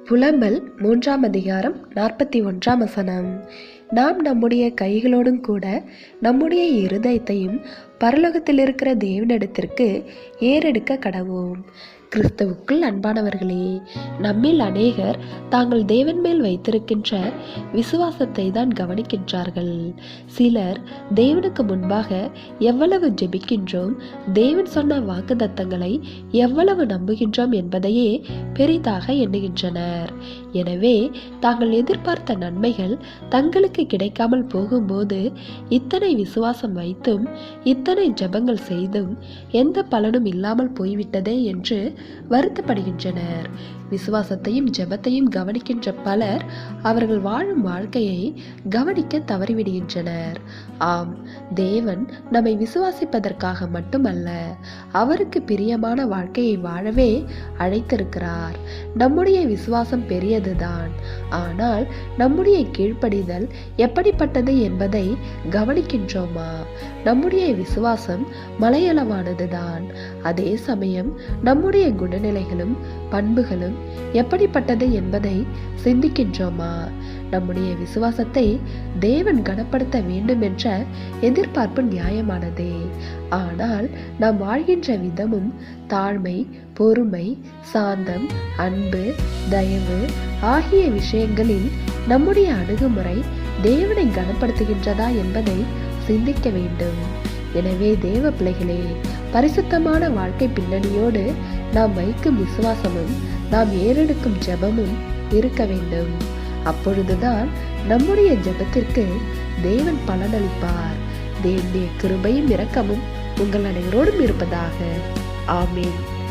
புலம்பல் 3ஆம் அதிகாரம் 41ஆம் வசனம். நாம் நம்முடைய கைகளோடும் கூட நம்முடைய இருதயத்தையும் பரலோகத்தில் இருக்கிற தேவனிடத்திற்கு ஏறெடுக்க கடவோம். கிறிஸ்துவுக்குள் அன்பானவர்களே, நம்மில் அநேகர் தாங்கள் தேவன் மேல் வைத்திருக்கின்ற விசுவாசத்தை தான் கவனிக்கின்றார்கள். சிலர் தேவனுக்கு முன்பாக எவ்வளவு ஜெபிக்கின்றோம், தேவன் சொன்ன வாக்குத்தத்தங்களை எவ்வளவு நம்புகின்றோம் என்பதையே பெரிதாக எண்ணுகின்றனர். எனவே தாங்கள் எதிர்பார்த்த நன்மைகள் தங்களுக்கு கிடைக்காமல் போகும்போது இத்தனை விசுவாசம் வைத்தும் இத்தனை ஜெபங்கள் செய்தும் எந்த பலனும் இல்லாமல் போய்விட்டதே என்று வருத்தப்படுகின்றனர். விசுவாசத்தையும் ஜெபத்தையும் கவனிக்கின்ற பலர் அவர்கள் வாழும் வாழ்க்கையை கவனிக்க தவறிவிடுகின்றனர். ஆம், தேவன் நம்மை விசுவாசிப்பதற்காக மட்டுமல்ல, அவருக்கு பிரியமான வாழ்க்கையை வாழவே அழைத்திருக்கிறார். நம்முடைய விசுவாசம் பெரியதுதான், ஆனால் நம்முடைய கீழ்ப்படிதல் எப்படிப்பட்டது என்பதை கவனிக்கின்றோமா? நம்முடைய விசுவாசம் மலையளவானதுதான், அதே சமயம் நம்முடைய குணநிலைகளும் பண்புகளும் எப்படிப்பட்டது என்பதை சிந்திக்கின்றோமா? நம்முடைய விசுவாசத்தை தேவன் கனப்படுத்த வேண்டும் என்ற எதிர்பார்ப்பு நியாயமானதே. ஆனால் நாம் வாழ்கின்ற விதமும் தாழ்மை, பொறுமை, சாந்தம், அன்பு, தயவு ஆகிய விஷயங்களில் நம்முடைய அணுகுமுறை தேவனை கனப்படுத்துகின்றதா என்பதை சிந்திக்க வேண்டும். எனவே தேவ பிள்ளைகளே, பரிசுத்தமான வாழ்க்கை பின்னணியோடு நாம் வைக்கும் விசுவாசமும் நாம் ஏறெடுக்கும் ஜெபமும் இருக்க வேண்டும். அப்பொழுதுதான் நம்முடைய ஜெபத்திற்கு தேவன் பலனளிப்பார். தேவனுடைய கிருபையும் இரக்கமும் உங்கள் அனைவரோடும் இருப்பதாக. ஆமென்.